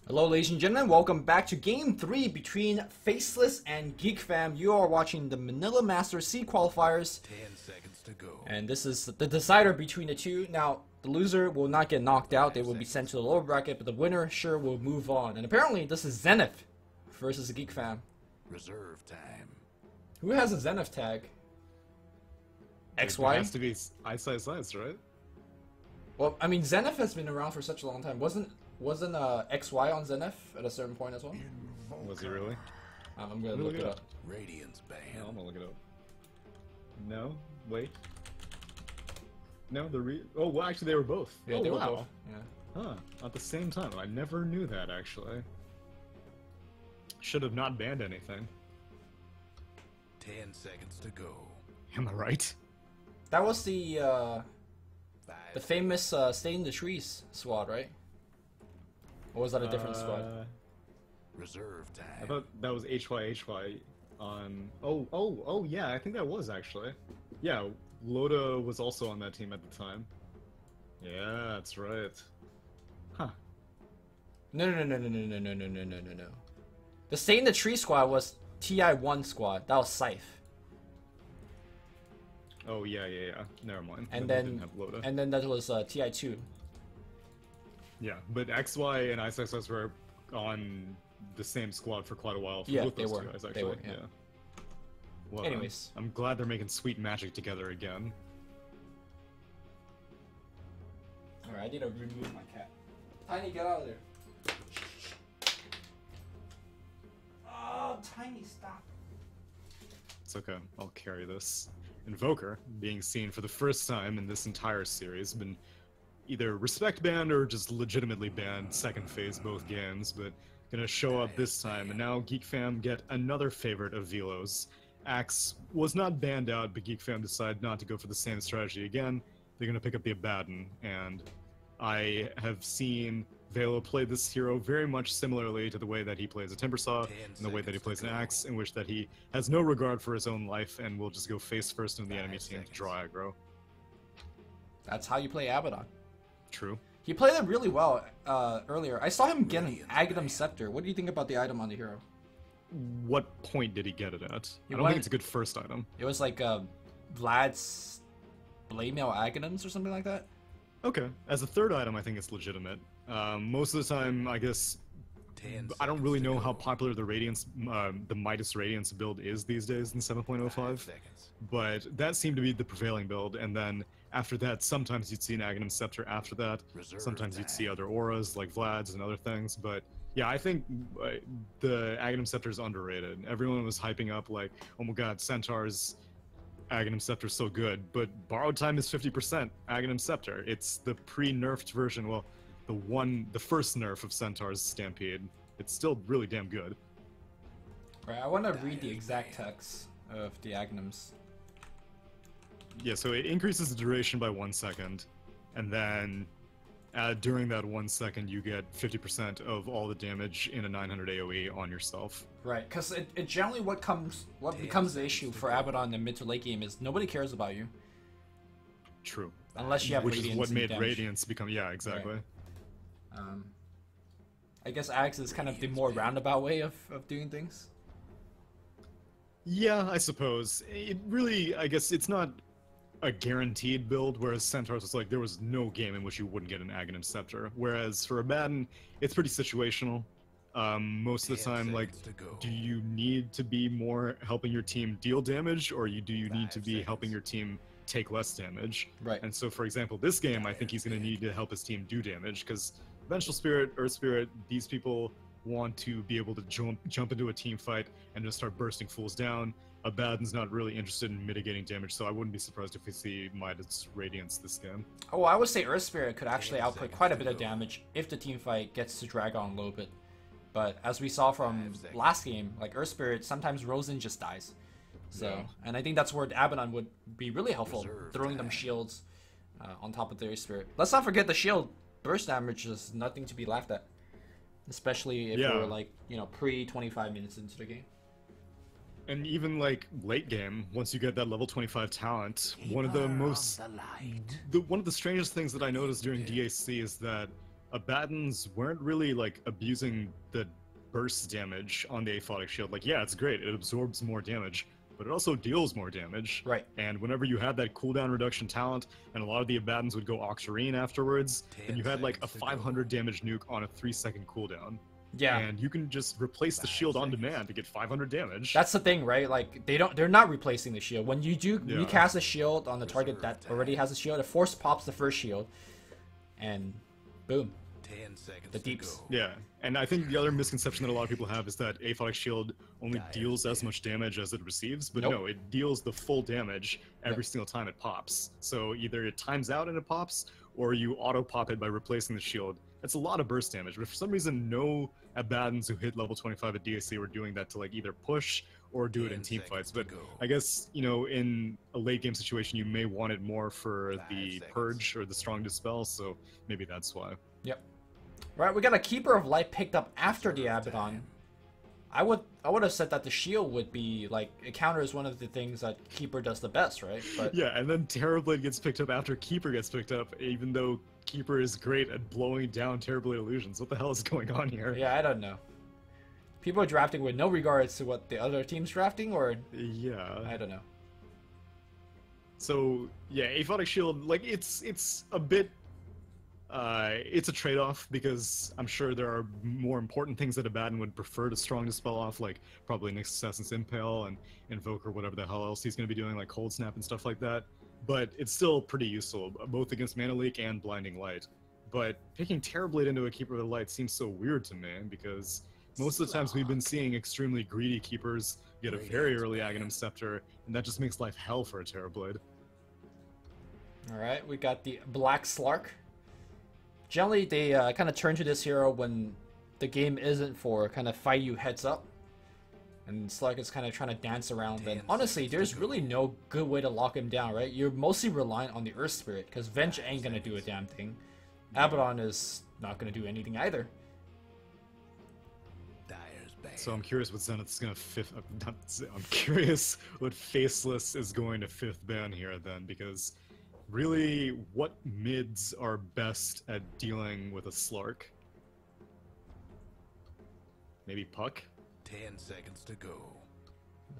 Hello ladies and gentlemen, welcome back to Game 3 between Faceless and GeekFam. You are watching the Manila Masters C qualifiers. 10 seconds to go. And this is the decider between the two. Now, the loser will not get knocked out, they will be sent to the lower bracket, but the winner sure will move on. And apparently this is Zenith versus GeekFam. Reserve time. Who has a Zenith tag? XY? It has to be Ice, right? Well, I mean, Zenith has been around for such a long time. Wasn't XY on Zenith at a certain point as well? Was he really? I'm gonna look it up. Radiance No, band. I'm gonna look it up. No, wait. No, oh, well, actually, they were both. Yeah, oh, they were wow. both. Yeah. Huh, at the same time. I never knew that, actually. Should have not banned anything. 10 seconds to go. Am I right? That was the 5. famous Stay in the Trees squad, right? Or was that a different squad? Reserve time. I thought that was HYHY on... Oh, yeah, I think that was, actually. Yeah, Loda was also on that team at the time. Yeah, that's right. Huh. No. The Stay in the Tree squad was TI1 squad. That was Scythe. Oh, yeah. Never mind. And they then didn't have Loda. and then that was TI2. Yeah, but XY and ISXS were on the same squad for quite a while. For Yeah, both they those were. two guys, They actually. were, yeah. Well, Anyways. I'm glad they're making sweet magic together again. Alright, I need to remove my cat. Tiny, get out of there. Oh, Tiny, stop. It's okay. I'll carry this. Invoker, being seen for the first time in this entire series, been either respect banned or just legitimately banned second phase both games, but gonna show up this time, and now GeekFam get another favorite of Velo's. Axe was not banned out, but GeekFam decided not to go for the same strategy again. They're gonna pick up the Abaddon, and I have seen Velo play this hero very much similarly to the way that he plays a Timbersaw, and the way that he plays an Axe, in which that he has no regard for his own life and will just go face first in the enemy team to draw aggro. That's how you play Abaddon. True. He played it really well earlier. I saw him get an Aghanim Scepter. What do you think about the item on the hero? What point did he get it at? He I don't went- think it's a good first item. It was like Vlad's Blade Mail Aghanims or something like that. Okay. As a third item, I think it's legitimate. Most of the time, I guess, 10 I don't really seconds to know how go. popular the Radiance, the Midas Radiance build is these days in 7.05, 5 seconds. but that seemed to be the prevailing build, and then after that, sometimes you'd see an Aghanim Scepter after that, Reserve sometimes you'd see time. other auras like Vlad's and other things, but yeah, I think the Aghanim Scepter is underrated. Everyone was hyping up like, oh my god, Centaur's Aghanim Scepter is so good, but borrowed time is 50% Aghanim Scepter. It's the pre-nerfed version, well, the first nerf of Centaur's Stampede. It's still really damn good. Right, I want to read the exact text of the Aghanims. Yeah, so it increases the duration by 1 second, and then during that 1 second, you get 50% of all the damage in a 900 AoE on yourself. Right, because it generally what becomes the issue for Abaddon in the mid to late game is nobody cares about you True. unless you have Which Radiance is what and made damage. Radiance become, yeah, exactly. I guess Axe is kind of the more roundabout way of doing things. Yeah, I suppose. It really, I guess, it's not a guaranteed build, whereas Centaur's was like, there was no game in which you wouldn't get an Aghanim Scepter. Whereas for Abaddon, it's pretty situational. Most of the 10 time, like, seconds to go. do you need to be more helping your team deal damage, or do you need to 5 be helping seconds. your team take less damage? Right. And so, for example, this game, I think he's going to need to help his team do damage, because Vengeful Spirit, Earth Spirit, these people want to be able to jump into a team fight and just start bursting fools down. Abaddon's not really interested in mitigating damage, so I wouldn't be surprised if we see Midas Radiance this game. Oh, I would say Earth Spirit could actually 10 output seconds quite a to bit of go. damage if the team fight gets to drag on a little bit. But as we saw from 5 seconds. last game, like Earth Spirit, sometimes Rosen just dies. So, Yeah. and I think that's where Abaddon would be really helpful, Reserve throwing them time. shields on top of the Earth Spirit. Let's not forget the shield burst damage is nothing to be laughed at, especially if Yeah. we're like, you know, pre 25 minutes into the game. And even like late game, once you get that level 25 talent, one of the Keeper most of the light. one of the strangest things that I noticed during DAC is that Abaddons weren't really like abusing the burst damage on the aphotic shield. Like, yeah, it's great, it absorbs more damage, but it also deals more damage. Right. And whenever you had that cooldown reduction talent, and a lot of the Abaddons would go Octarine afterwards, then you had like a 500 damage nuke on a 3-second cooldown. Yeah. And you can just replace the shield on demand to get 500 damage. That's the thing, right? Like they're not replacing the shield. When you do Yeah. recast a shield on the target that already has a shield, it force pops the first shield, and boom, 10 seconds the to deeps. go. Yeah, and I think the other misconception that a lot of people have is that aphotic shield only deals as much damage as it receives, but Nope. no, it deals the full damage every Yep. single time it pops. So either it times out and it pops, or you auto pop it by replacing the shield. That's a lot of burst damage, but for some reason, no Abaddons who hit level 25 at DAC were doing that to like either push or do it in 10 team seconds fights. to But go. I guess, you know, in a late game situation, you may want it more for 5 the seconds. purge or the strong dispel, so maybe that's why. Yep. Right, we got a Keeper of Light picked up after the Reserve Abaddon. time. I would have said that the shield would be like it counters one of the things that Keeper does the best, right? But Yeah, and then Terrorblade gets picked up after Keeper gets picked up, even though Keeper is great at blowing down Terrorblade illusions. What the hell is going on here? yeah, I don't know. People are drafting with no regards to what the other team's drafting, or Yeah. I don't know. So yeah, Aphotic Shield, like it's a bit it's a trade-off because I'm sure there are more important things that Abaddon would prefer to strong dispel off, like probably Nyx Assassin's Impale and Invoker, whatever the hell else he's going to be doing, like Cold Snap and stuff like that. But it's still pretty useful, both against Mana Leak and Blinding Light. But picking Terrorblade into a Keeper of the Light seems so weird to me, because most of the times we've been seeing extremely greedy Keepers get a very early Aghanim Scepter, and that just makes life hell for a Terrorblade. Alright, we got the Black Slark. Generally, they kind of turn to this hero when the game isn't for kind of fight you heads up. And Slark is kind of trying to dance around. And honestly, there's really no good way to lock him down, right? You're mostly reliant on the Earth Spirit, because Venge ain't going to do a damn thing. Abaddon is not going to do anything either. Dyer's bad. So I'm curious what Zenith's gonna I'm curious what Faceless is going to 5th ban here then, because really, what mids are best at dealing with a Slark? Maybe Puck? 10 seconds to go.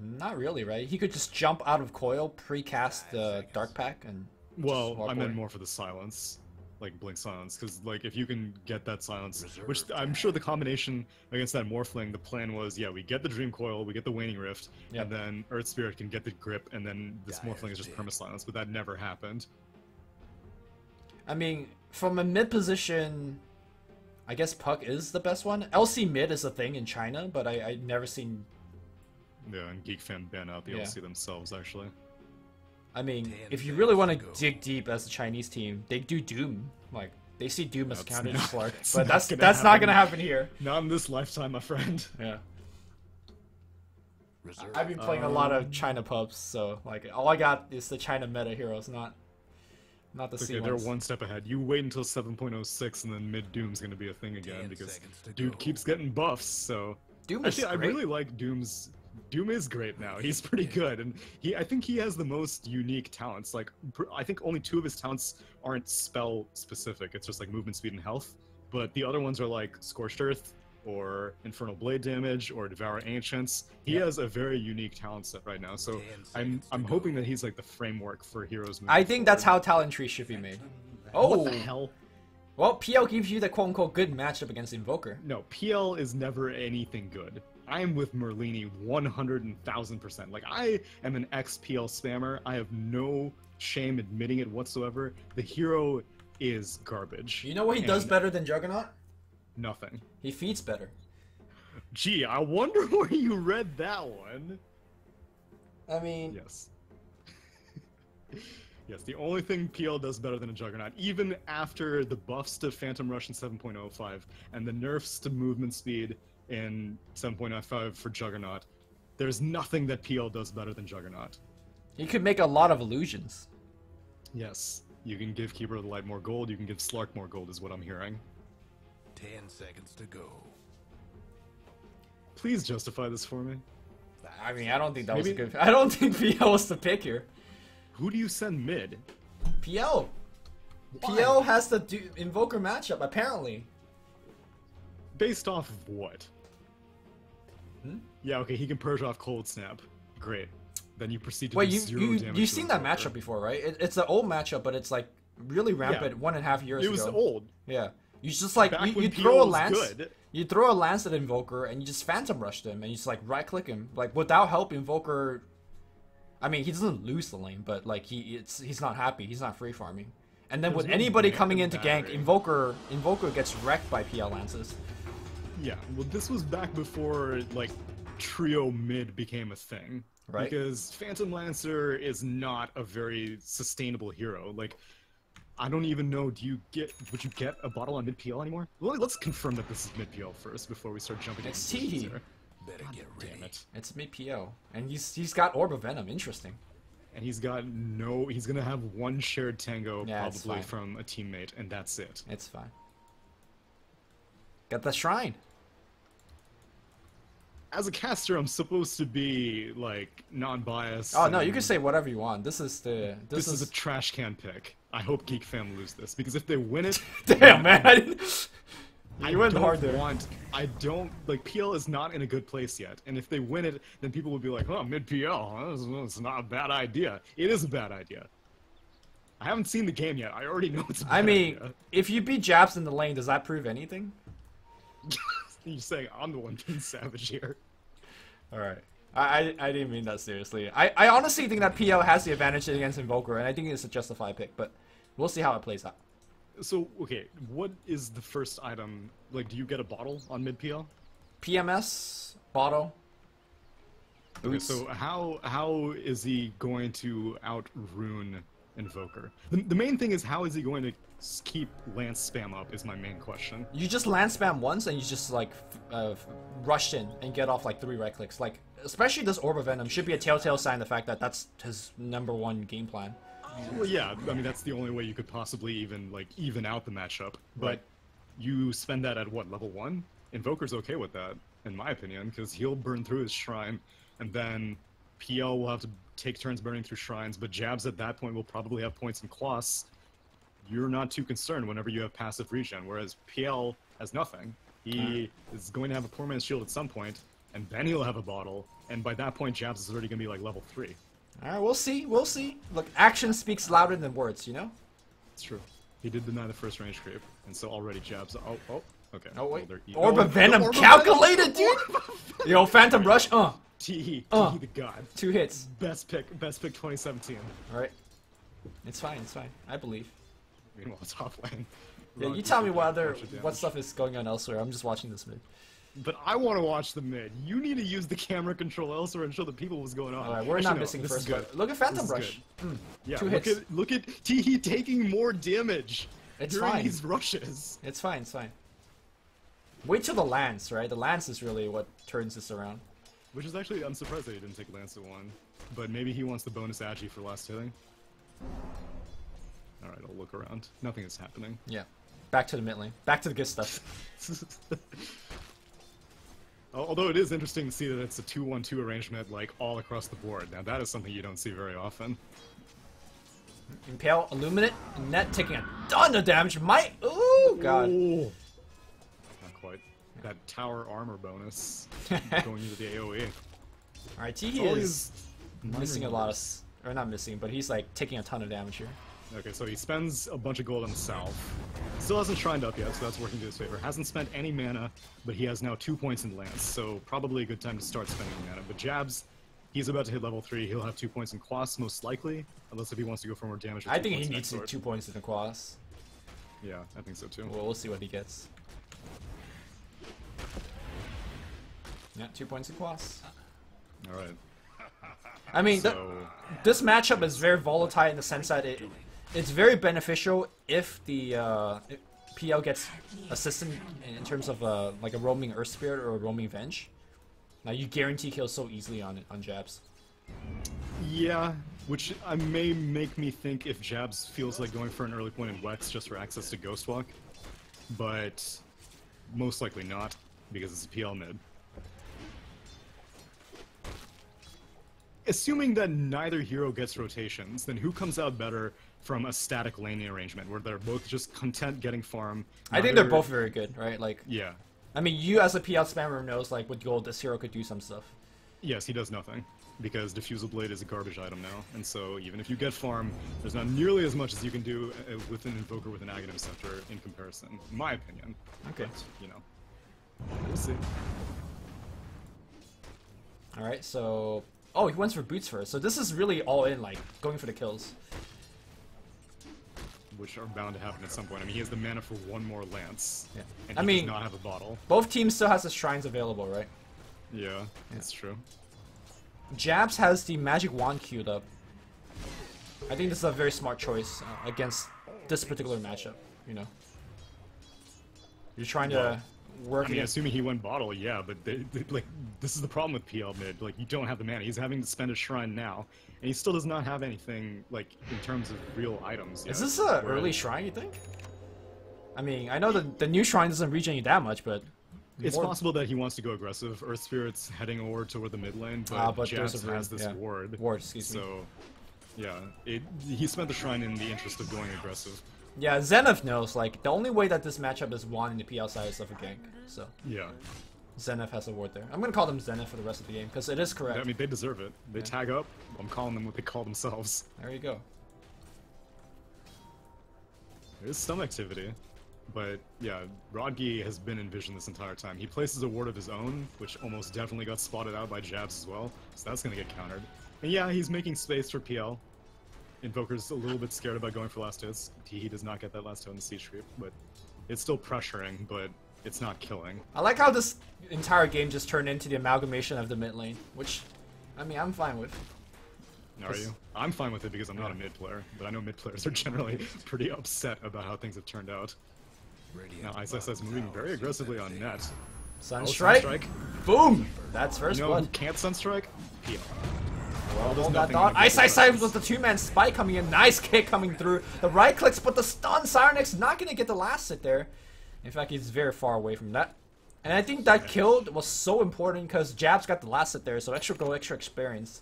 Not really, right? He could just jump out of Coil, pre-cast the Dark Pack, and Well, walk I meant away. more for the silence. Like Blink Silence, because like if you can get that silence, Reserve which I'm sure the combination against that Morphling, the plan was, yeah, we get the Dream Coil, we get the Waning Rift, Yep. and then Earth Spirit can get the grip, and then this Dyer's Morphling is just dick. perma-silence, but that never happened. I mean, from a mid position, I guess Puck is the best one. LC mid is a thing in China, but I never seen. Yeah, and GeekFam ban out the Yeah. LC themselves, actually. I mean, 10 if you really want to seconds to go. dig deep as a Chinese team, they do Doom. Like they see Doom as a That's counter to not- Slark, that's but not that's gonna not happen. gonna happen here. Not in this lifetime, my friend. Yeah, Reserve I've been playing a lot of China pubs, so like all I got is the China meta heroes, not the Okay, C they're ones. one step ahead. You wait until 7.06 and then mid Doom's gonna be a thing again 10 because seconds to dude go. keeps getting buffs, so Doom is actually I great. really like Doom's Doom is great now. He's pretty good, and I think he has the most unique talents. Like I think only 2 of his talents aren't spell specific. It's just like movement speed and health. But the other ones are like Scorched Earth or Infernal Blade damage or Devour Ancients. He Yep. has a very unique talent set right now. So 10 I'm seconds to hoping go. that he's like the framework for heroes. I moving think that's forward. how talent trees should be made. Oh, What the hell? well, PL gives you the quote-unquote good matchup against Invoker. No, PL is never anything good. I am with Merlini 100,000%. Like, I am an ex-PL spammer. I have no shame admitting it whatsoever. The hero is garbage. You know what he does And better than Juggernaut? Nothing. He feeds better. Gee, I wonder where you read that one. I mean, Yes. Yes, the only thing PL does better than a Juggernaut, even after the buffs to Phantom Rush in 7.05 and the nerfs to movement speed in 7.05 for Juggernaut, there's nothing that PL does better than Juggernaut. he could make a lot of illusions. Yes, you can give Keeper of the Light more gold, you can give Slark more gold, is what I'm hearing. 10 seconds to go. Please justify this for me. I mean, I don't think that was a Maybe- good. I don't think PL was the pick here. Who do you send mid? PL. PL has the Invoker matchup, apparently. Based off of what? Hmm? Yeah, okay, he can purge off Cold Snap. Great. Then you proceed to Wait, do 0 damage you've to seen that Invoker. matchup before, right? It's an old matchup, but it's like really rampant 1.5 years ago. It was old. Yeah. You just like, Back you when throw a PL was lance. good. You throw a lance at Invoker and you just Phantom Rush him and you just like right click him. Like without help, Invoker. I mean, he doesn't lose the lane, but like he's not happy. He's not free farming. And then There's with no anybody man coming in to gank, battery. Invoker gets wrecked by PL lances. Yeah, well, this was back before, like, trio mid became a thing. Right. Because Phantom Lancer is not a very sustainable hero. Like, I don't even know, would you get a bottle on mid PL anymore? Well, let's confirm that this is mid PL first before we start jumping It's into Teehee. here. Better God get ready. damn it. It's mid PO, and he's got Orb of Venom. Interesting. And he's gonna have one shared tango Yeah, it's probably fine. from a teammate, and that's it. It's fine. Got the shrine. As a caster, I'm supposed to be, like, non-biased. Oh no, you can and say whatever you want. This is This is a trash can pick. I hope GeekFam lose this, because if they win it... damn man. I You went don't hard there. like, PL is not in a good place yet, and if they win it, then people will be like, oh, mid-PL, it's not a bad idea. It is a bad idea. I haven't seen the game yet, I already know it's a bad I mean, idea. if you beat Jabs in the lane, does that prove anything? You're saying I'm the one being savage here. Alright. I didn't mean that seriously. I honestly think that PL has the advantage against Invoker, and I think it's a justified pick, but we'll see how it plays out. So, okay, what is the first item? Like, do you get a bottle on mid-PL? PMS, bottle, Okay, boots. so how is he going to out-rune Invoker? The main thing is, how is he going to keep Lance spam up is my main question. You just land spam once and you just like rush in and get off like 3 right clicks. Like, especially this Orb of Venom should be a telltale sign of the fact that that's his #1 game plan. Well, yeah, I mean, that's the only way you could possibly even out the matchup. But Right. you spend that at what, level 1? Invoker's okay with that, in my opinion, because he'll burn through his shrine, and then PL will have to take turns burning through shrines, but Jabs at that point will probably have points in Quas. You're not too concerned whenever you have passive regen, whereas PL has nothing. He is going to have a poor man's shield at some point, and then he'll have a bottle, and by that point Jabs is already going to be like level 3. Alright, we'll see, we'll see. Look, action speaks louder than words, you know? It's true. He did deny the first range creep, and so already Jabs. Oh, okay. Oh wait, Well, Orb of Venom Orb of calculated, dude! Yo, Phantom Rush, Teehee the god. 2 hits. Best pick 2017. Alright. It's fine, I believe. Meanwhile, top lane. Yeah, Ron you tell me keeps what taking a bunch of what damage. stuff is going on elsewhere. I'm just watching this mid. But I want to watch the mid. You need to use the camera control elsewhere and show the people what's going on. Alright, we're Actually, not no, missing this first. is good. But look at Phantom This is Rush. good. Yeah, 2 look hits. at Teehee taking more damage It's during fine. these rushes. It's fine, it's fine. Wait till the lance, right? The lance is really what turns this around. Which is actually, I'm surprised that he didn't take Lance at 1. But maybe he wants the bonus agi for last hitting. Alright, I'll look around. Nothing is happening. Yeah. Back to the mid lane. Back to the good stuff. Although it is interesting to see that it's a 2-1-2 arrangement, like, all across the board. Now, that is something you don't see very often. Impale, Illuminate, Net taking a ton of damage. Ooh, God. Ooh. Not quite. That tower armor bonus going into the AoE. Alright, It's Teehee all is these missing a minor lot of... numbers. Or not missing, but he's like taking a ton of damage here. Okay, so he spends a bunch of gold on the south. Still hasn't shrined up yet, so that's working to his favor. Hasn't spent any mana, but he has now 2 points in Lance, so probably a good time to start spending mana. But Jabs, he's about to hit level 3. He'll have 2 points in Quas, most likely, unless if he wants to go for more damage. Or I 2 think he points in needs Exort. 2 points in the quas. Yeah, I think so too. Well, we'll see what he gets. Yeah, 2 points in quas. Alright. I mean, So, this matchup is very volatile in the sense that it's very beneficial if the if PL gets assistant in terms of like a roaming Earth Spirit or a roaming Venge. Now you guarantee kills so easily on Jabs. yeah, which I may make me think if Jabs feels like going for an early point in Wex just for access to Ghostwalk, but most likely not, because it's a PL mid. assuming that neither hero gets rotations, then who comes out better from a static laning arrangement where they're both just content getting farm? I think they're both very good, right? Like, yeah. I mean, you as a PL spammer knows, like, with gold, this hero could do some stuff. Yes, he does nothing. Because Diffusal Blade is a garbage item now, and so even if you get farm, there's not nearly as much as you can do with an Invoker with an Aghanim Scepter in comparison, in my opinion. Okay. But, you know, we'll see. Alright, so... Oh, he went for boots first, so this is really all in, like, going for the kills. Which are bound to happen at some point. I mean, he has the mana for one more Lance, Yeah. and I he mean, does not have a bottle. Both teams still has the shrines available, right? Yeah, that's true. Jabs has the magic wand queued up. I think this is a very smart choice against this particular matchup, you know. You're trying to work I mean, against... assuming he went bottle, yeah, but like this is the problem with PL mid. Like, you don't have the mana. He's having to spend a shrine now, and he still does not have anything like in terms of real items yet. Is this an early shrine, you think? I mean, I know the new shrine doesn't regen you that much, but... It's possible that he wants to go aggressive. Earth Spirit's heading over toward the mid lane, but Jabs has this ward. Ward, excuse me. So, yeah, he spent the shrine in the interest of going aggressive. Yeah, Zenith knows, like, the only way that this matchup is won in the PL side is of a gank, so... Yeah. Zenith has a ward there. I'm gonna call them Zenith for the rest of the game, because it is correct. I mean, they deserve it. They tag up, I'm calling them what they call themselves. There you go. There's some activity. But yeah, Rodgi has been in vision this entire time. He places a ward of his own, which almost definitely got spotted out by Jabs as well, so that's gonna get countered. And yeah, he's making space for PL. Invoker's a little bit scared about going for last hits. He does not get that last hit on the siege creep, but it's still pressuring, but it's not killing. I like how this entire game just turned into the amalgamation of the mid lane, which, I mean, I'm fine with. Are you? I'm fine with it because I'm not a mid player, but I know mid players are generally pretty upset about how things have turned out. Now ISS is moving very aggressively on net. Sunstrike. Sunstrike. Boom! That's first You know who blood. can't Sunstrike? PL. Well, there's hold that nothing thought. in the Ice presence. with the two-man spike coming in. Nice kick coming through. The right clicks, but the stun. Cyronix not going to get the last hit there. In fact, he's very far away from that. And I think that kill was so important because Jabs got the last hit there, so extra gold, extra experience.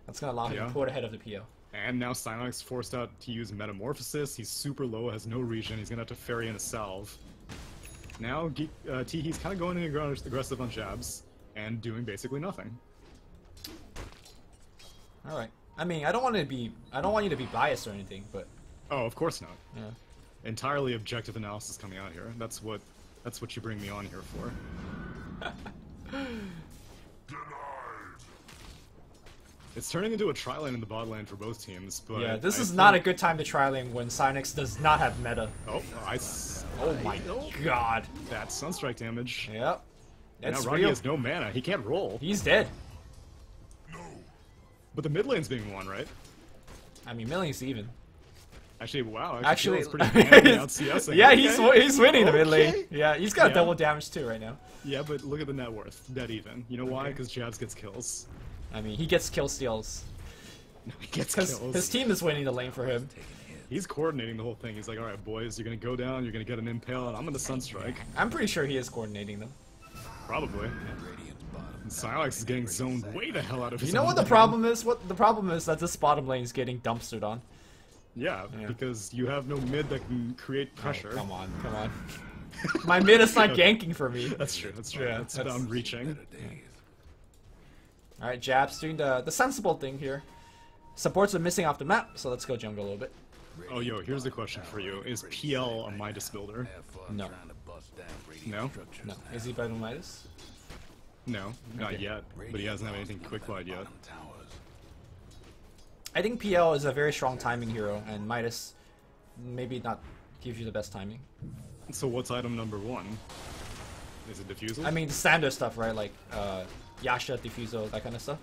That's going to allow him to put ahead of the PO. And now Cyronix forced out to use Metamorphosis. He's super low, has no regen. He's going to have to ferry in a salve. Now, Teehee's kind of going in aggressive on Jabs and doing basically nothing. All right. I mean, I don't want you to be biased or anything, but Oh, of course not. yeah. Entirely objective analysis coming out here. That's what you bring me on here for. It's turning into a tri-lane in the bot lane for both teams, but Yeah, this is not a good time to try lane when Cyronix does not have meta. Oh, Oh my god. That's Sunstrike damage. Yep. Now It's Rodgi real. has no mana. He can't roll. He's dead. But the mid lane's being won, right? I mean, Millie's even. Actually, wow. Actually, it's pretty bad out CSing. yeah, Okay. he's winning the mid lane. Okay. Yeah, he's got Yeah. double damage too right now. Yeah, but look at the net worth. Dead even. You know why? Okay. Because Jabs gets kills. I mean, he gets kill steals. He gets Because kills. his team is winning the lane for him. He's coordinating the whole thing. He's like, alright, boys, you're gonna go down, you're gonna get an impale, and I'm gonna Sunstrike. I'm pretty sure he is coordinating them. Probably. And Sylex is getting zoned way the hell out of his You know own what the lane. problem is? What the problem is that this bottom lane is getting dumpstered on. Yeah, because you have no mid that can create pressure. Oh, come on, come on. My mid is not ganking for me. That's true, that's true. Yeah, that's that's- I'm reaching. Alright, Jab's doing the sensible thing here. Supports are missing off the map, so let's go jungle a little bit. Oh, yo, here's the question for you. Is PL a Midas builder? No. No? No. Is he better than Midas? No, not Okay. yet. But he doesn't have anything quick glide yet. I think PL is a very strong timing hero, and Midas maybe not gives you the best timing. So what's item number one? Is it Diffusal? I mean, the standard stuff, right? Like, Yasha, Diffusal, that kind of stuff.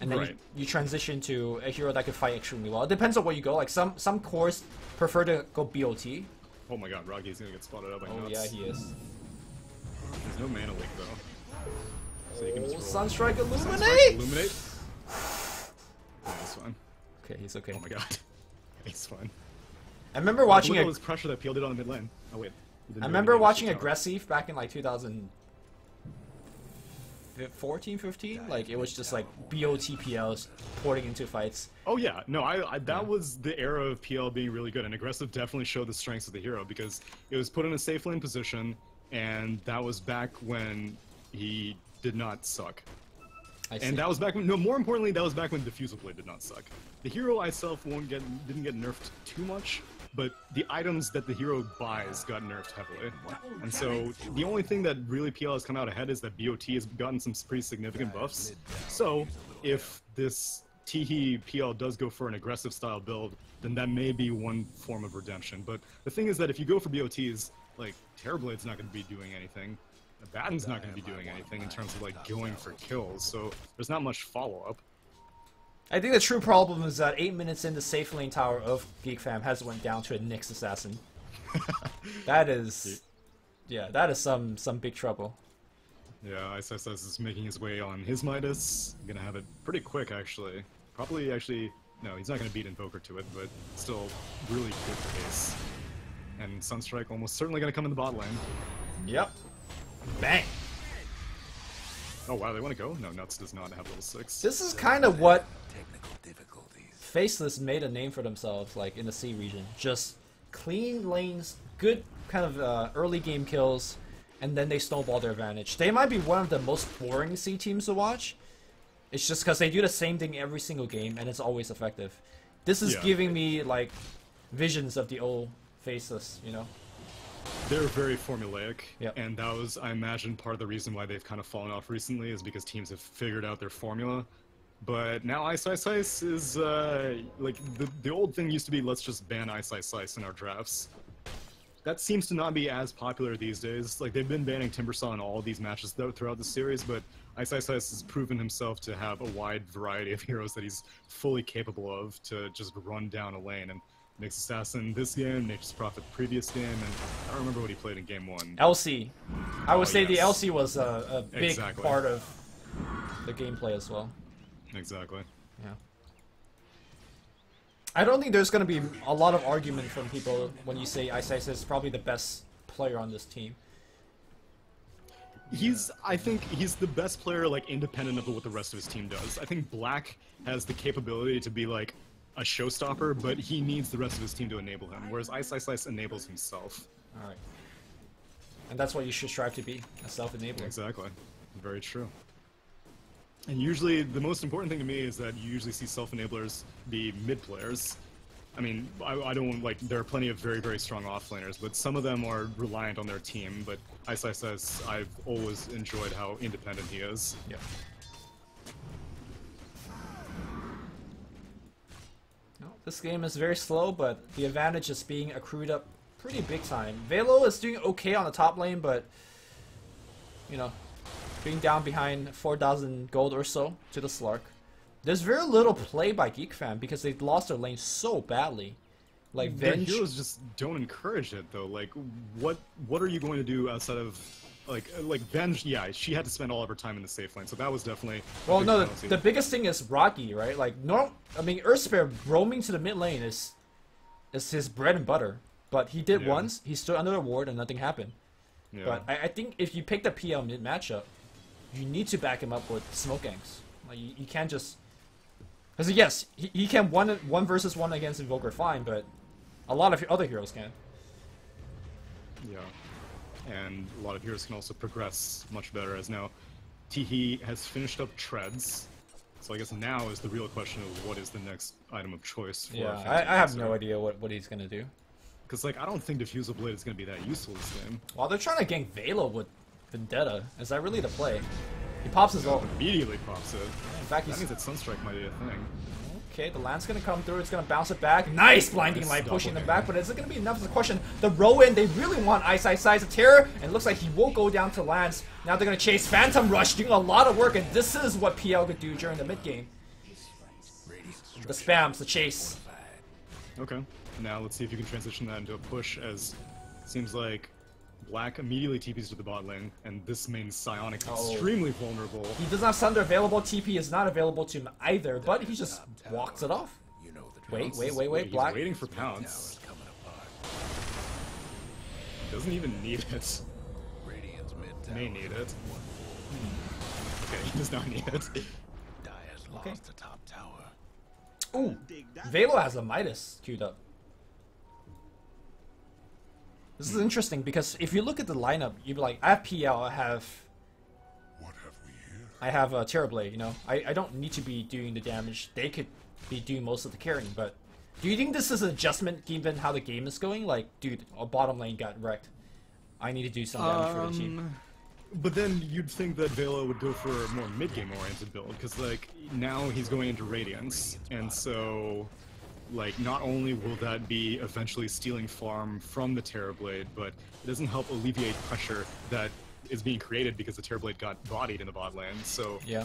And then Right. you transition to a hero that can fight extremely well. It depends on where you go. Like, some cores prefer to go BOT. Oh my god, Rocky's gonna get spotted out by Oh, nuts. yeah, he is. There's no mana leak though. So you can Oh, just roll. Sunstrike Sunstrike, Illuminate! Illuminate? Yeah, he's fine. Okay, he's okay. Oh my god. He's fine. I remember watching Look at a all this pressure that PL did on the mid lane. Oh wait. he didn't I do remember anything watching against the tower. Aggressive back in like 2015 2014, 15. Like, it was just like BOTPLs porting into fights. Oh yeah, no, that was the era of PL being really good, and aggressive definitely showed the strengths of the hero because it was put in a safe lane position, and that was back when he did not suck. And that was back when, no, more importantly, that was back when Diffusal Blade did not suck. The hero itself didn't get nerfed too much, but the items that the hero buys got nerfed heavily. And so the only thing that really PL has come out ahead is that BOT has gotten some pretty significant buffs. So if this Teehee PL does go for an aggressive style build, then that may be one form of redemption. But the thing is that if you go for BOTs, like, Terrorblade's not going to be doing anything. Batten's not going to be doing anything in terms of like going for kills, so there's not much follow-up. I think the true problem is that 8 minutes into safe lane tower of GeekFam has went down to a Nyx assassin. That is, yeah, that is some big trouble. Yeah, ISIS is making his way on his Midas. Gonna have it pretty quick actually. Probably actually, no, he's not gonna beat Invoker to it, but still really good pace. And Sunstrike almost certainly gonna come in the bot lane. Yep. Bang! Oh wow, they want to go? No, Nuts does not have level 6. This is kind of what Technical difficulties. Faceless made a name for themselves, like in the C region. Just clean lanes, good kind of early game kills, and then they snowball their advantage. They might be one of the most boring C teams to watch. It's just because they do the same thing every single game, and it's always effective. This is giving me like visions of the old Faceless, you know? They're very formulaic, Yep. and that was, I imagine, part of the reason why they've kind of fallen off recently is because teams have figured out their formula. But now Ice is, like, the old thing used to be, let's just ban Ice in our drafts. That seems to not be as popular these days. Like, they've been banning Timbersaw in all of these matches throughout the series, but Ice has proven himself to have a wide variety of heroes that he's fully capable of to just run down a lane. And Nyx Assassin this game, Nature's Prophet previous game, and I don't remember what he played in game 1. LC. I would say the yes. LC was a big part of the gameplay as well. Exactly. Yeah. I don't think there's going to be a lot of argument from people when you say Ice is probably the best player on this team. I think he's the best player, like, independent of what the rest of his team does. I think Black has the capability to be, like, a showstopper, but he needs the rest of his team to enable him, whereas Ice enables himself. Alright. And that's what you should strive to be, a self-enabler. Exactly. Very true. And usually, the most important thing to me is that you usually see self-enablers be mid-players. I mean, I don't, like, there are plenty of very, very strong offlaners, but some of them are reliant on their team, but Ice I've always enjoyed how independent he is. Yep. This game is very slow, but the advantage is being accrued up pretty big time. Velo is doing okay on the top lane, but, you know, being down behind 4,000 gold or so to the Slark. There's very little play by GeekFam because they lost their lane so badly. Like, Their Venge... heroes just don't encourage it, though. Like, what are you going to do outside of... Like Venge, yeah, she had to spend all of her time in the safe lane, so that was definitely... Well, no, the biggest thing is Rocky, right? Like, I mean, Earthspare roaming to the mid lane is his bread and butter. But he did once, he stood under the ward and nothing happened. Yeah. But I think if you pick the PL mid matchup, you need to back him up with smoke ganks. Like, you can't just... Because yes, he can one versus one against Invoker fine, but a lot of other heroes can. Yeah. And a lot of heroes can also progress much better, as now Teehee has finished up Treads. So I guess now is the real question of what is the next item of choice for Yeah, I have no idea what he's going to do. Because, like, I don't think Diffusal Blade is going to be that useful this game. Well, they're trying to gank Velo with Vendetta. Is that really the play? He pops his ult. Immediately pops it. In fact, that means that Sunstrike might be a thing. Okay, the land's gonna come through, it's gonna bounce it back. Nice blinding light pushing them back, but is it gonna be enough is the question. The Rowan, they really want Ice to Terror, and it looks like he will go down to lands. Now they're gonna chase Phantom Rush, doing a lot of work, and this is what PL could do during the mid game. The spams, the chase. Okay, now let's see if you can transition that into a push, as it seems like Black immediately TPs to the bot lane, and this main Psionic is extremely vulnerable. He does not have Sunder available, TP is not available to him either, but he just walks it off. Wait, Black. He's waiting for Pounce. Doesn't even need it. May need it. Okay, he does not need it. Dire's Okay. lost the top tower. Ooh, Velo has a Midas queued up. This is interesting because if you look at the lineup, you'd be like, I have PL, What have we here? I have a Terrorblade, you know? I don't need to be doing the damage. They could be doing most of the carrying, but do you think this is an adjustment given how the game is going? Like, dude, our bottom lane got wrecked. I need to do some damage for the team. But then you'd think that Velo would go for a more mid-game oriented build, because like now he's going into Radiance, and so like not only will that be eventually stealing farm from the Terrorblade, but it doesn't help alleviate pressure that is being created because the Terrorblade got bodied in the bot lane. So Yeah.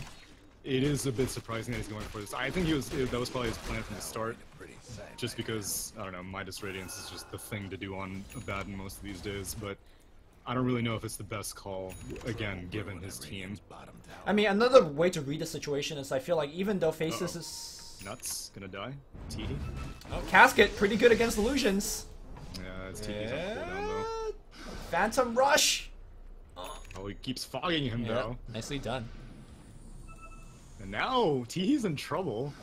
it is a bit surprising that he's going for this. I think that was probably his plan from the start, Pretty sad. just because I don't know, Midas Radiance is just the thing to do on Abaddon most of these days, but I don't really know if it's the best call, again, given his team. Bottom tower. I mean, another way to read the situation is I feel like even though Faceless is... Nuts, gonna die. Teehee. Oh, Casket, pretty good against illusions. Yeah, it's Teehee's on cooldown though. Phantom Rush! Oh, he keeps fogging him Yeah, though. nicely done. And now, Teehee's in trouble.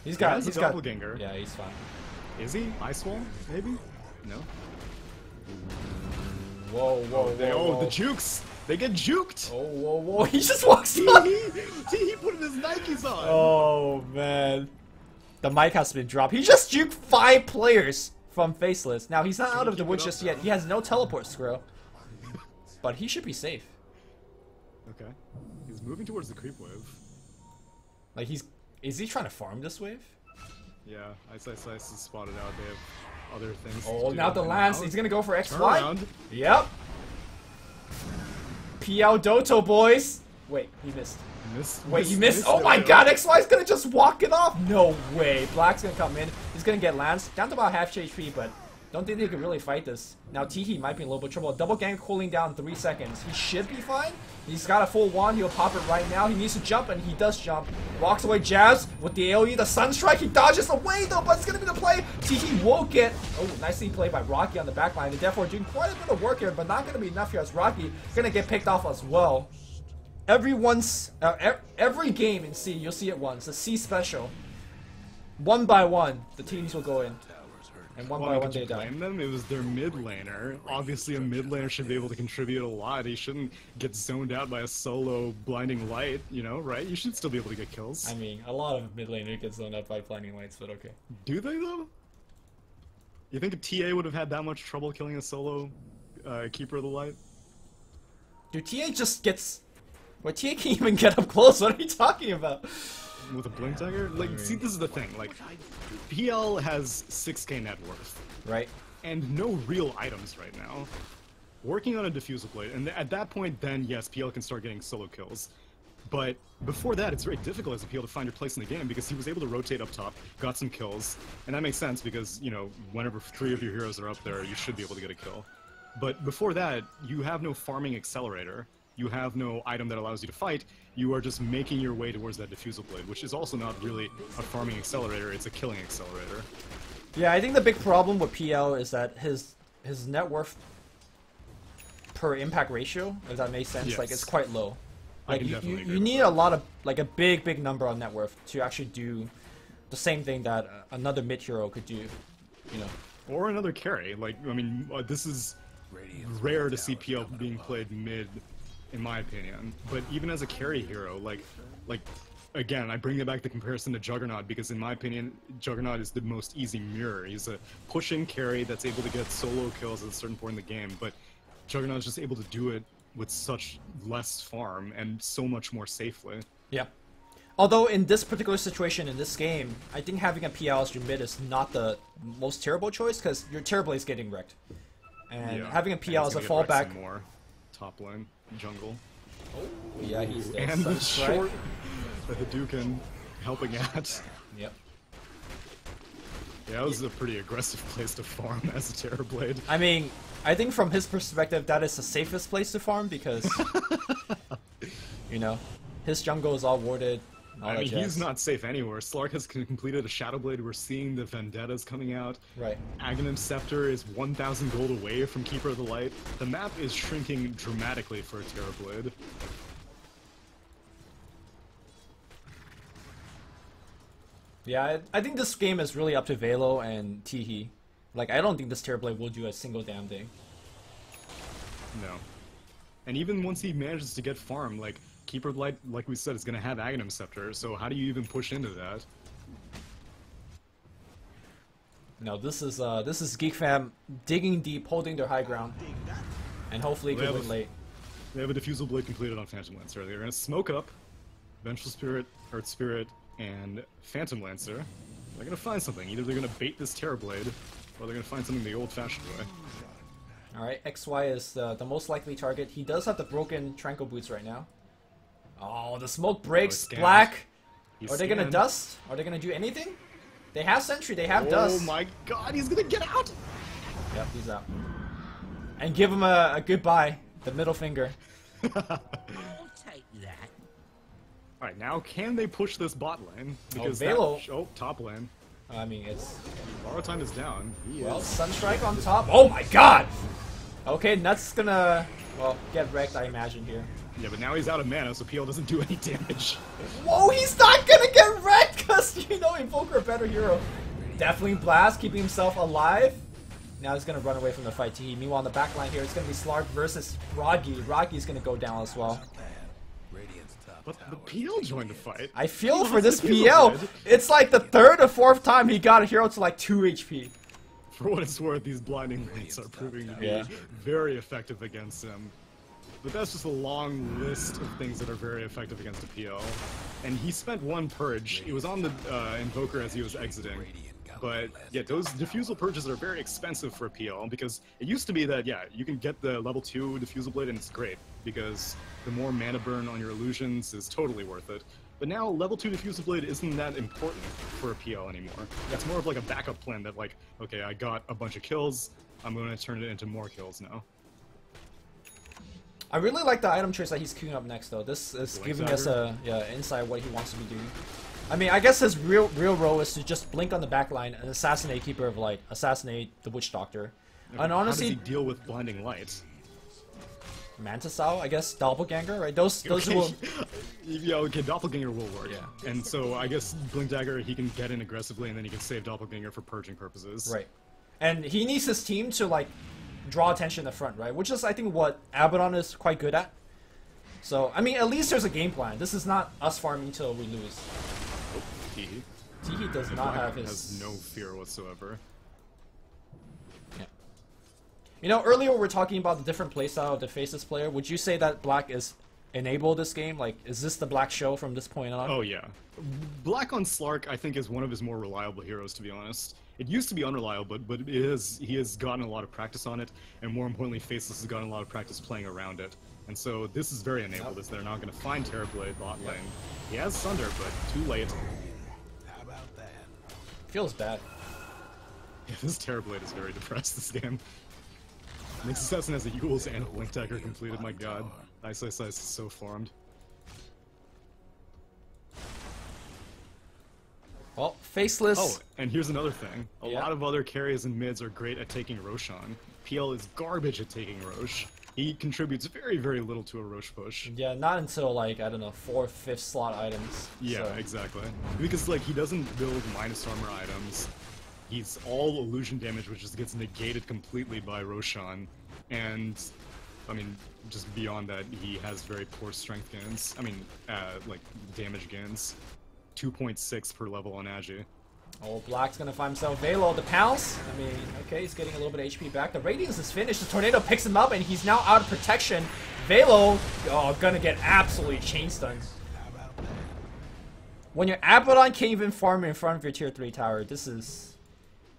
He's got got... the He's got... doppelganger. Yeah, he's fine. Is he? Ice Wall? Maybe? No? Whoa, whoa, They, whoa, oh, the whoa. jukes! They get juked! Oh, whoa, whoa, he just walks on! Teehee putting his Nikes on! Oh, man. The mic has been dropped. He just juked 5 players from Faceless. Now, he's not out of the keep woods it up just yet. now? He has no teleport scroll. But he should be safe. Okay. He's moving towards the creep wave. Like, he's... Is he trying to farm this wave? Yeah, Ice is spotted out. They have other things to Oh, do. now the And lance. now- He's gonna go for XY. Turnaround. Yep. PL Doto, boys. Wait, he missed. Wait, he missed. Oh my it. god, XY's gonna just walk it off. No way. Black's gonna come in. He's gonna get Lance. Down to about half HP, but don't think they can really fight this. Now Teehee might be in a little bit of trouble. Double gang cooling down 3 seconds. He should be fine. He's got a full wand. He'll pop it right now. He needs to jump, and he does jump. Walks away, jabs with the AoE. The Sunstrike. He dodges away, though, but it's gonna be the play. Teehee won't get... Oh, nicely played by Rocky on the back line. They're therefore doing quite a bit of work here, but not gonna be enough here as Rocky gonna get picked off as well. Every game in C, you'll see it once. The C special. One by one, the teams will go in. And one by Well, one could they you die. blame them? It was their mid laner. Obviously, a mid laner should be able to contribute a lot. He shouldn't get zoned out by a solo blinding light, you know, right? You should still be able to get kills. I mean, a lot of mid laner gets zoned up by blinding lights, but okay. Do they, though? You think a TA would have had that much trouble killing a solo Keeper of the Light? Dude, TA just gets... Well, TA can't even get up close. What are you talking about? With a blink dagger? Like, see, this is the thing. Like, PL has 6k net worth. Right. And no real items right now. Working on a diffusal blade, and at that point, then yes, PL can start getting solo kills. But before that, it's very difficult as a PL to find your place in the game because he was able to rotate up top, got some kills, and that makes sense because, you know, whenever 3 of your heroes are up there, you should be able to get a kill. But before that, you have no farming accelerator. You have no item that allows you to fight. You are just making your way towards that diffusal blade, which is also not really a farming accelerator, it's a killing accelerator. Yeah, I think the big problem with PL is that his net worth per impact ratio, if that makes sense, like Yes. it's quite low. I Like can you definitely agree you with need that. a lot of like a big number on net worth to actually do the same thing that another mid hero could do, you know. Or another carry. Like, I mean, this is rare to see PL being played mid, in my opinion. But even as a carry hero, like again, I bring it back the comparison to Juggernaut because in my opinion, Juggernaut is the most easy mirror. He's a pushing carry that's able to get solo kills at a certain point in the game, but Juggernaut is just able to do it with such less farm and so much more safely. Yeah. Although in this particular situation in this game, I think having a PL as your mid is not the most terrible choice because your Terrorblade is getting wrecked. And Yeah. having a And PL it's as a gonna get wrecked fallback. some more. Top lane, jungle. Yeah, he's dead. And the Sunstrike. short, the Hadouken helping out. Yep. Yeah, that was a pretty aggressive place to farm as a Terrorblade. I mean, I think from his perspective, that is the safest place to farm because, you know, his jungle is all warded. All I that mean, jazz. he's not safe anywhere. Slark has completed a Shadow Blade. We're seeing the Vendettas coming out. Right. Aghanim Scepter is 1,000 gold away from Keeper of the Light. The map is shrinking dramatically for a Terrorblade. Yeah, I think this game is really up to Velo and Teehee. Like, I don't think this Terrorblade will do a single damn thing. No. And even once he manages to get farm, like, Keeper Blight, like we said, is going to have Aghanim Scepter, so how do you even push into that? No, this is GeekFam digging deep, holding their high ground, and hopefully Well, can win late. They have a Diffusal Blade completed on Phantom Lancer. They're going to smoke up Vengeful Spirit, Earth Spirit, and Phantom Lancer. They're going to find something. Either they're going to bait this Terrorblade, or they're going to find something the old-fashioned way. Alright, XY is the most likely target. He does have the broken Tranquil Boots right now. Oh, the smoke breaks. Black. Are they going to dust? Are they going to do anything? They have Sentry, they have Dust. Oh my god, he's gonna get out! Yep, he's out. And give him a goodbye, the middle finger. I'll take that. Alright, now can they push this bot lane? Because Velo. oh, top lane. I mean, it's... Borrow time is down. Well, Sunstrike on top. Oh my god! Okay, Nuts gonna, well, get wrecked, I imagine, here. Yeah, but now he's out of mana, so PL doesn't do any damage. Whoa, he's not gonna get wrecked because, you know, Invoker a better hero. Definitely Blast, keeping himself alive. Now he's gonna run away from the fight. Meanwhile, on the back line here, it's gonna be Slark versus Rogi. Rogi's gonna go down as well. But the PL joined the fight. I feel for this PL. It's like the third or fourth time he got a hero to like 2 HP. For what it's worth, these blinding lights are proving to be very effective against him. But that's just a long list of things that are very effective against a PL. And he spent one purge. It was on the Invoker as he was exiting. But yeah, those Diffusal purges are very expensive for a PL because it used to be that, yeah, you can get the level 2 Diffusal Blade and it's great because the more mana burn on your illusions is totally worth it. But now level 2 Diffusal Blade isn't that important for a PL anymore. It's more of like a backup plan that like, okay, I got a bunch of kills, I'm going to turn it into more kills now. I really like the item choice that he's queuing up next, though. This is giving us a insight what he wants to be doing. I mean, I guess his real role is to just blink on the back line and assassinate Keeper of Light, assassinate the Witch Doctor. And honestly, how does he deal with blinding light? Mantisau, I guess, Doppelganger, right? Those Okay. will. Yeah, okay, Doppelganger will work. Yeah. And so I guess Blink Dagger he can get in aggressively, and then he can save Doppelganger for purging purposes. Right. And he needs his team to like draw attention in the front, right? Which is, I think, what Abaddon is quite good at. So, I mean, at least there's a game plan. This is not us farming until we lose. Oh, Teehee. Teehee does not have his... has no fear whatsoever. Yeah. You know, earlier we were talking about the different playstyle of the Faceless player. Would you say that Black is enable this game? Like, is this the Black show from this point on? Oh, yeah. Black on Slark, I think, is one of his more reliable heroes, to be honest. It used to be unreliable, but he has gotten a lot of practice on it, and more importantly, Faceless has gotten a lot of practice playing around it. And so this is very enabled, as they're not going to find Terrorblade bot lane. He has Sunder, but too late. How about that? Feels bad. Yeah, this Terrorblade is very depressed this game. Next Assassin has a Yules and a Blink Dagger completed, my god. Ice is so farmed. Well, Faceless... Oh, and here's another thing. A Yeah. lot of other carries and mids are great at taking Roshan. PL is garbage at taking Rosh. He contributes very, very little to a Rosh push. Yeah, not until, like, I don't know, 4th, 5th slot items. Yeah, so. exactly. Because, like, he doesn't build minus armor items. He's all illusion damage, which just gets negated completely by Roshan. And, I mean, just beyond that, he has very poor strength gains. I mean, like, damage gains. 2.6 per level on Agi. Oh, Black's gonna find himself Velo, the pounce. I mean, okay, he's getting a little bit of HP back. The Radiance is finished. The Tornado picks him up, and he's now out of protection. Velo, oh, gonna get absolutely chain stunned. When your Abaddon can't even farm in front of your tier 3 tower, this is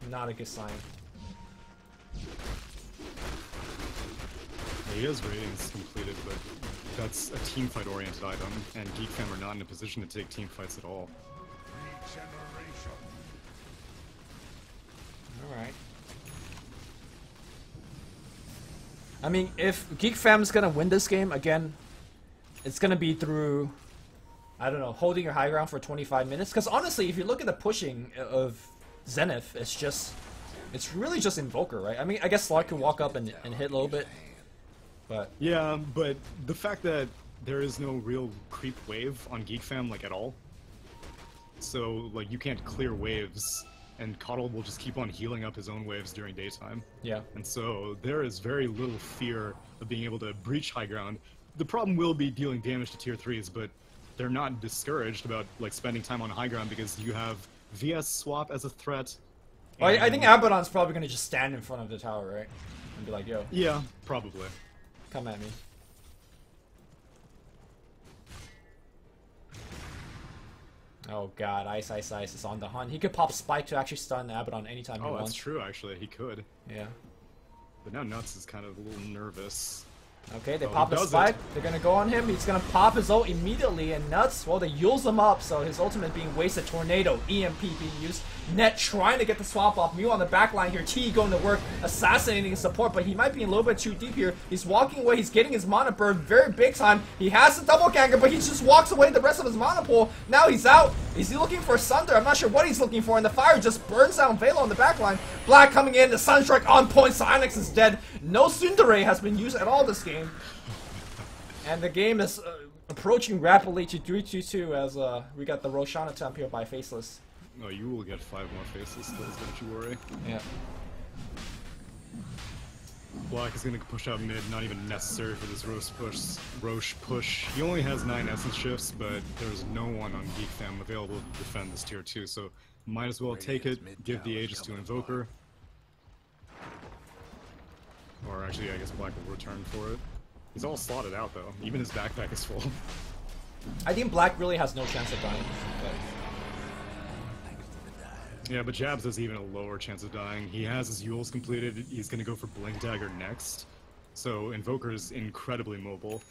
not a good sign. Yeah, he has Radiance completed, but that's a teamfight oriented item, and GeekFam are not in a position to take team fights at all. Alright. I mean, if GeekFam's gonna win this game, again, it's gonna be through, I don't know, holding your high ground for 25 minutes. Because honestly, if you look at the pushing of Zenith, it's really just Invoker, right? I mean, I guess Slark can walk up and hit a little bit. But Yeah, but the fact that there is no real creep wave on GeekFam, like, at all, so like you can't clear waves, and Qual will just keep on healing up his own waves during daytime. Yeah. And so there is very little fear of being able to breach high ground. The problem will be dealing damage to tier 3s, but they're not discouraged about like spending time on high ground because you have VS swap as a threat. Well, I think Abaddon's probably gonna just stand in front of the tower, right? And be like, yo. Yeah, probably. Come at me. Oh god, Ice is on the hunt. He could pop Spike to actually stun Abaddon anytime he wants. Oh, that's true, actually. He could. Yeah. But now Nuts is kind of a little nervous. Okay, they pop the Spike. They're gonna go on him. He's gonna pop his ult immediately, and Nuts, well, they use him up, so his ultimate being wasted. Tornado, EMP being used. Net trying to get the swap off. Mew on the back line here. T going to work, assassinating his support, but he might be a little bit too deep here. He's walking away. He's getting his mana burn very big time. He has the double ganger, but he just walks away the rest of his mana pool. Now he's out. Is he looking for Sunder? I'm not sure what he's looking for, and the fire just burns down Velo on the back line. Black coming in. The Sunstrike on point. Cyanix is dead. No Tsundere has been used at all this game. And the game is approaching rapidly to 3-2-2 as we got the Roshan attempt here by Faceless. No, you will get 5 more Faceless kills, don't you worry. Yeah. Black is going to push out mid, not even necessary for this Roche push. He only has 9 essence shifts, but there's no one on GeekFam available to defend this tier 2, so might as well take it, give the Aegis to Invoker. Or actually, I guess Black will return for it. He's all slotted out though, even his backpack is full. I think Black really has no chance of dying. But... yeah, but Jabs has even a lower chance of dying. He has his Yules completed, he's gonna go for Blink Dagger next. So Invoker is incredibly mobile.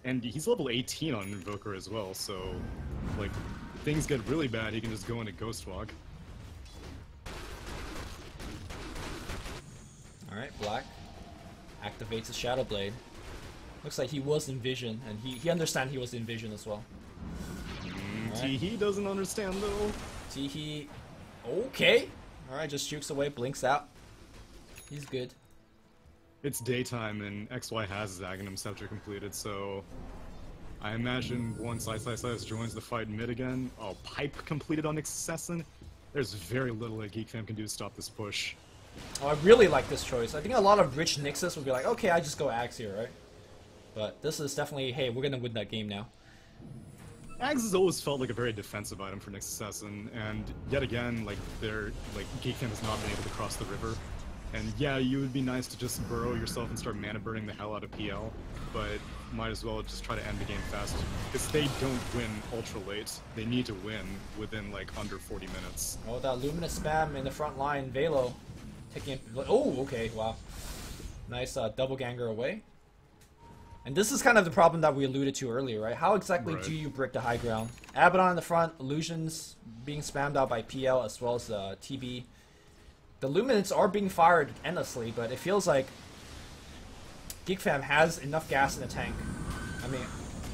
And he's level 18 on Invoker as well, so like things get really bad, he can just go into Ghost Walk. Alright, Black activates his Shadow Blade. Looks like he was in vision, and he understands he was in vision as well. Right. Teehee doesn't understand though. Teehee, okay. Alright, just jukes away, blinks out. He's good. It's daytime and XY has his Aghanim Scepter completed, so I imagine once Ice joins the fight mid again, oh, Pipe completed on Excessin. There's very little that GeekFam can do to stop this push. Oh, I really like this choice. I think a lot of rich Nixus would be like, okay, I just go Axe here, right? But this is definitely, hey, we're gonna win that game now. Axe has always felt like a very defensive item for Nyx Assassin, and yet again, like GeekFam has not been able to cross the river. And yeah, you would be nice to just burrow yourself and start mana burning the hell out of PL, but might as well just try to end the game fast. Because they don't win ultra late. They need to win within like under 40 minutes. Oh, that Luminous spam in the front line, Velo. Taking, oh, okay, wow. Nice double ganger away. And this is kind of the problem that we alluded to earlier, right? How exactly do you break the high ground? Abaddon in the front, Illusions being spammed out by PL as well as TB. The Luminants are being fired endlessly, but it feels like GeekFam has enough gas in the tank. I mean,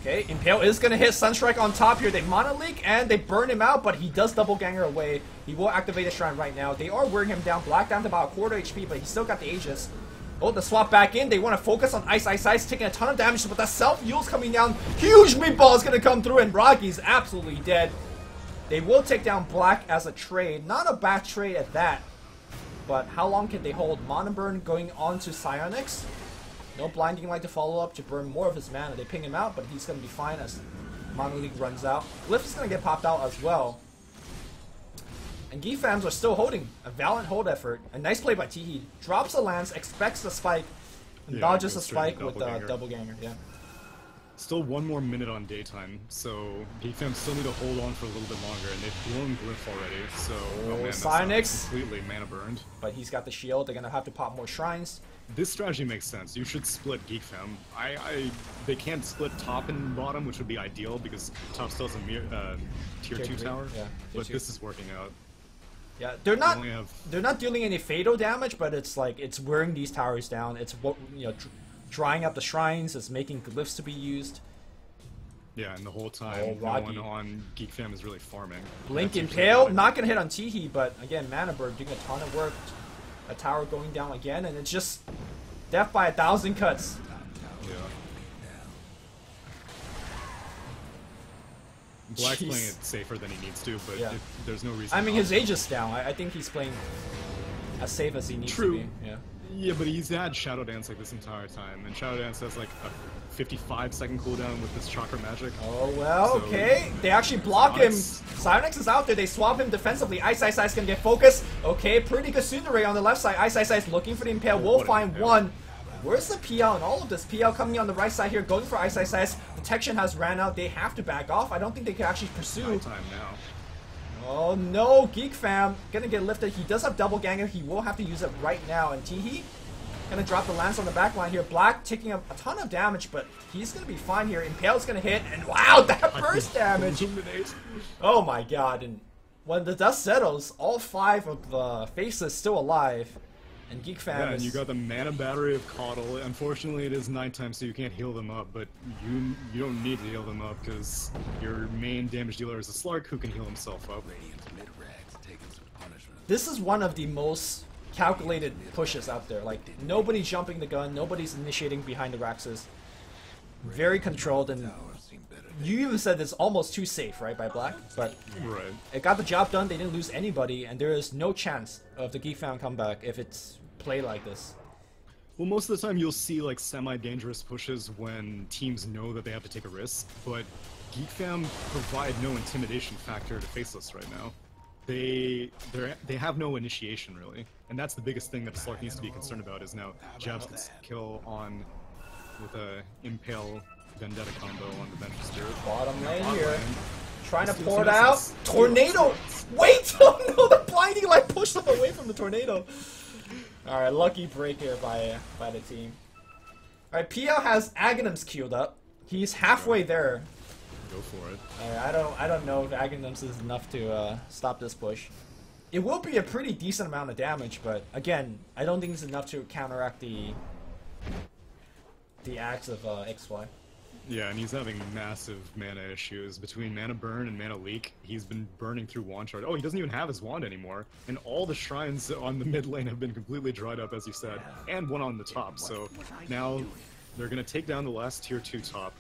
okay, Impale is going to hit Sunstrike on top here. They Mana Leak and they burn him out, but he does double ganger away. He will activate a Shrine right now. They are wearing him down. Black down to about a quarter HP, but he's still got the Aegis. Oh, the swap back in. They want to focus on Ice, taking a ton of damage, but that self-Yule's coming down. Huge meatball is going to come through, and Rocky's absolutely dead. They will take down Black as a trade. Not a bad trade at that. But how long can they hold? Mana Burn going on to Psionics. No Blinding Light to follow up to burn more of his mana. They ping him out, but he's going to be fine as Mana League runs out. Glyph is going to get popped out as well. And GeekFams are still holding. A valiant hold effort. A nice play by Teehee. Drops a lance, expects the spike, and dodges a spike with double ganger. Yeah. Still 1 more minute on daytime, so GeekFam still need to hold on for a little bit longer, and they've blown Glyph already, so oh man, that's Psionics completely mana burned. But he's got the shield. They're gonna have to pop more shrines. This strategy makes sense. You should split GeekFam. They can't split top and bottom, which would be ideal because top still has a tier 2 tower. Yeah, but this is working out. Yeah, they're not dealing any fatal damage, but it's like it's wearing these towers down. It's drying up the shrines. It's making glyphs to be used. Yeah, and the whole time, no one on GeekFam is really farming. Blink Impale, not gonna hit on Teehee, but again, Mana Bird doing a ton of work. A tower going down again, and it's just death by 1,000 cuts. Yeah. Black's Jeez. playing it safer than he needs to, but Yeah. there's no reason. I mean, not his to. age is down. I think he's playing as safe as he needs True. to be. Yeah. Yeah, but he's had Shadow Dance like this entire time, and Shadow Dance has like a 55-second cooldown with this Chakra Magic. Oh, well, So- okay. They actually block him. Psyonix is out there. They swap him defensively. Ice Ice gonna get focused. Okay, pretty good Tsundere on the left side. Ice Ice looking for the Impale. Oh, Will what an find Impale. one. Where's the PL in all of this? PL coming on the right side here, going for Ice Ice. Detection has ran out. They have to back off. I don't think they can actually pursue. Time now. Oh no, GeekFam gonna get lifted. He does have double ganger. He will have to use it right now. And Teehee gonna drop the lance on the back line here. Black taking a ton of damage, but he's gonna be fine here. Impale's gonna hit, and wow, that burst damage! Illuminate. Oh my god, and when the dust settles, all 5 of the Faceless still alive. And GeekFam Yeah, and is... you got the mana battery of Coddle. Unfortunately, it is nighttime, so you can't heal them up. But you don't need to heal them up because your main damage dealer is a Slark who can heal himself up. This is one of the most calculated pushes out there. Like, nobody's jumping the gun, nobody's initiating behind the Raxes. Very controlled, and you even said it's almost too safe, right, by Black? But Right. it got the job done, they didn't lose anybody, and there is no chance of the GeekFam comeback if it's played like this. Well, most of the time you'll see like semi-dangerous pushes when teams know that they have to take a risk, but GeekFam provide no intimidation factor to Faceless right now. They have no initiation really, and that's the biggest thing that Slark needs to be concerned about. Is now Jabs gets kill on with a Impale Vendetta combo on the Venture Spirit. Bottom lane Bottom here. lane. Trying to Steal pour it some out. essence. Tornado! Wait! Oh no, the blinding light pushed them away from the tornado. Alright, lucky break here by the team. Alright, PL has Aghanims queued up. He's halfway there. Go for it. I don't know if Aghanims is enough to stop this push. It will be a pretty decent amount of damage, but again, I don't think it's enough to counteract the axe of XY. Yeah, and he's having massive mana issues between mana burn and mana leak. He's been burning through wand shard. Oh, he doesn't even have his wand anymore, and all the shrines on the mid lane have been completely dried up, as you said, and one on the top. So now they're gonna take down the last tier 2 top,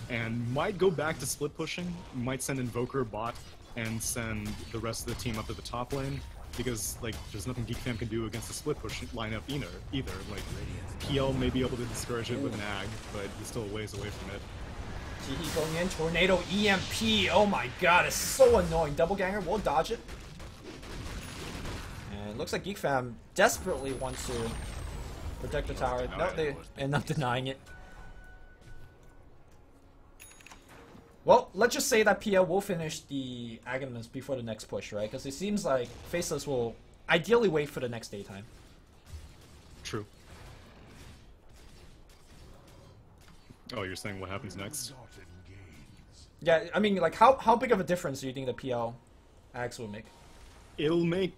and might go back to split pushing. Might send Invoker bot and send the rest of the team up to the top lane. Because like there's nothing GeekFam can do against the split push lineup either. Like PL may be able to discourage it with an Ag, but he's still a ways away from it. Teehee going in, Tornado EMP. Oh my god, it's so annoying. Double ganger, we'll dodge it. And it looks like GeekFam desperately wants to protect the tower. No, they end up denying it. Well, let's just say that PL will finish the Aghanims before the next push, right? Because it seems like Faceless will ideally wait for the next daytime. True. Oh, you're saying what happens next? Yeah, I mean, like, how big of a difference do you think the PL Axe will make? It'll make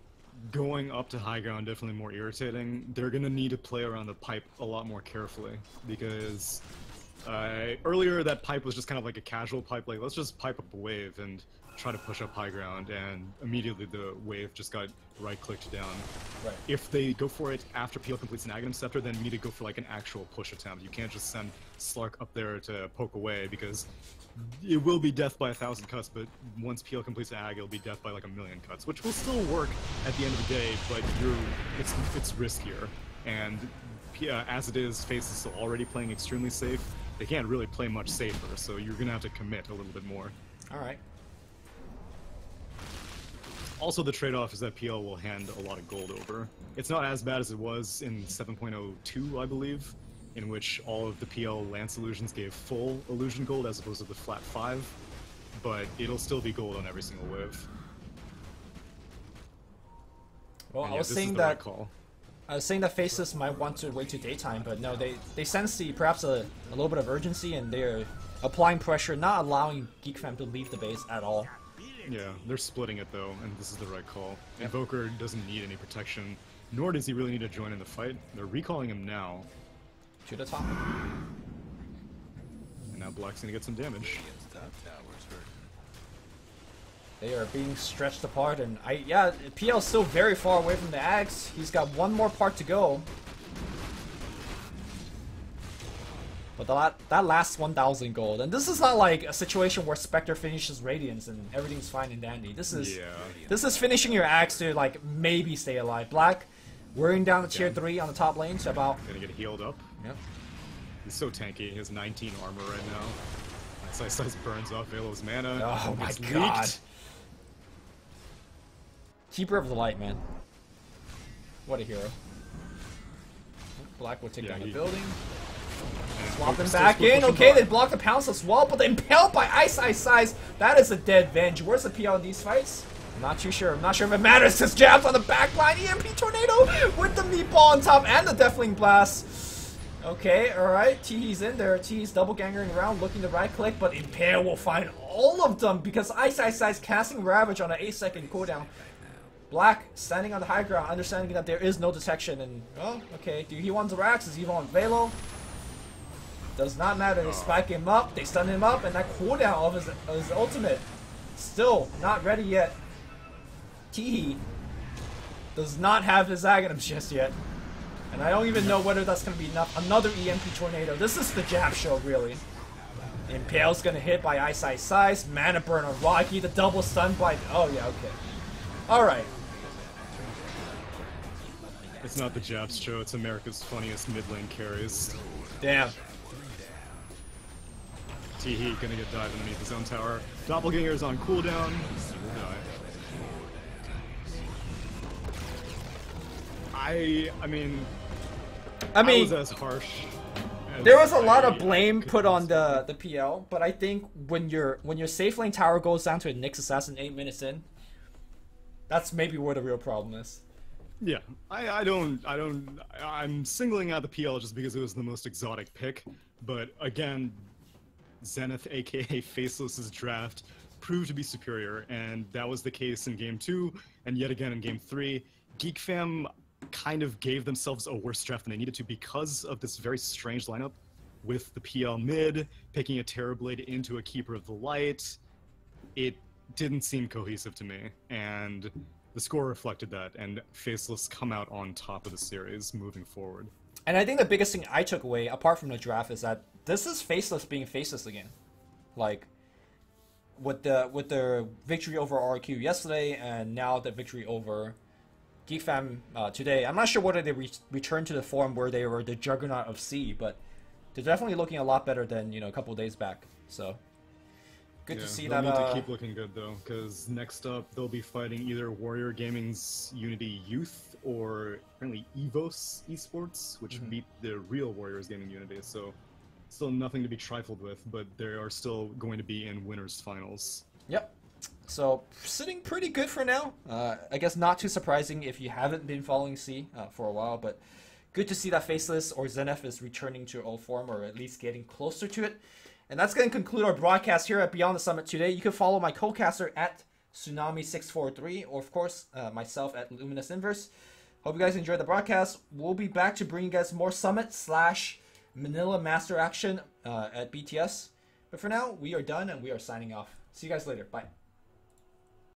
going up to high ground definitely more irritating. They're gonna need to play around the pipe a lot more carefully because earlier that pipe was just kind of like a casual pipe, like let's just pipe up a wave and try to push up high ground, and immediately the wave just got right-clicked down. Right. If they go for it after PL completes an Aghanim Scepter, then you need to go for like an actual push attempt. You can't just send Slark up there to poke away, because it will be death by 1,000 cuts, but once PL completes an Ag, it'll be death by like 1,000,000 cuts, which will still work at the end of the day, but it's riskier. And as it is, Faceless is already playing extremely safe. They can't really play much safer, so you're gonna have to commit a little bit more. Alright. Also, the trade-off is that PL will hand a lot of gold over. It's not as bad as it was in 7.02, I believe, in which all of the PL Lance illusions gave full illusion gold as opposed to the flat 5, but it'll still be gold on every single wave. Well, And I yeah, was this saying is the that right call. I was saying that Faceless might want to wait to daytime, but no, they sense perhaps a little bit of urgency, and they're applying pressure, not allowing GeekFam to leave the base at all. Yeah, they're splitting it though, and this is the right call. Invoker doesn't need any protection, nor does he really need to join in the fight. They're recalling him now, To the top. and now Black's gonna get some damage. They are being stretched apart, and yeah, PL's still very far away from the Axe. He's got one more part to go. But that last 1,000 gold, and this is not like a situation where Spectre finishes Radiance and everything's fine and dandy. This is finishing your axe to like maybe stay alive. Black, wearing down the tier 3 on the top lane, so about... Gonna get healed up. Yep. He's so tanky. He has 19 armor right now. Size burns off Velo's mana. Oh my Gets god. leaked. Keeper of the Light, man. What a hero. Black will take down the building. Swap them back in. Okay, they block the pounce as well, but they're impaled by Ice Size. That is a dead Venge. Where's the PL in these fights? I'm not too sure. I'm not sure if it matters. Just jabs on the back line. EMP Tornado with the meatball on top and the Deathling Blast. Okay, alright. Teehee's in there. Teehee's double gangering around, looking to right click, but Impale will find all of them because Ice Size casting Ravage on an 8-second cooldown. Black standing on the high ground, understanding that there is no detection, and oh, okay. Do he want the racks? Does he want Velo? Does not matter. They spike him up, they stun him up, and that cooldown of his ultimate still not ready yet. Teehee does not have his Aghanims just yet. And I don't even know whether that's going to be enough. Another EMP Tornado. This is the jab show, really. Impale's going to hit by Ice Size. Mana Burn on Rocky. The double stun by... Oh, yeah, okay. Alright. It's not the jabs show, it's America's funniest mid lane carries. Damn. Teehee gonna get dived underneath his own tower. Doppelganger's on cooldown. He will die. I mean, I was as harsh. There was a lot of blame put on the PL, but I think when your safe lane tower goes down to a Nyx Assassin 8 minutes in, that's maybe where the real problem is. Yeah, I'm singling out the PL just because it was the most exotic pick, but again, Zenith aka Faceless's draft proved to be superior, and that was the case in game 2, and yet again in game 3. GeekFam kind of gave themselves a worse draft than they needed to because of this very strange lineup with the PL mid, picking a Terrorblade into a Keeper of the Light. It didn't seem cohesive to me, and the score reflected that, and Faceless come out on top of the series moving forward. And I think the biggest thing I took away, apart from the draft, is that this is Faceless being Faceless again. Like, with the victory over RQ yesterday, and now the victory over GeekFam today. I'm not sure whether they returned to the form where they were the juggernaut of C, but they're definitely looking a lot better than, you know, a couple of days back. So good to see that. They'll need to keep looking good though, because next up they'll be fighting either Warrior Gaming's Unity Youth or apparently Evos Esports, which beat the real Warriors Gaming Unity. So still nothing to be trifled with, but they are still going to be in winners finals. Yep. So sitting pretty good for now. I guess not too surprising if you haven't been following C for a while, but good to see that Faceless or Zenith is returning to old form, or at least getting closer to it. And that's going to conclude our broadcast here at Beyond the Summit today. You can follow my co-caster at Tsunami643, or of course myself at Luminous Inverse. Hope you guys enjoyed the broadcast. We'll be back to bring you guys more Summit/Manila Master action at BTS. But for now, we are done and we are signing off. See you guys later. Bye.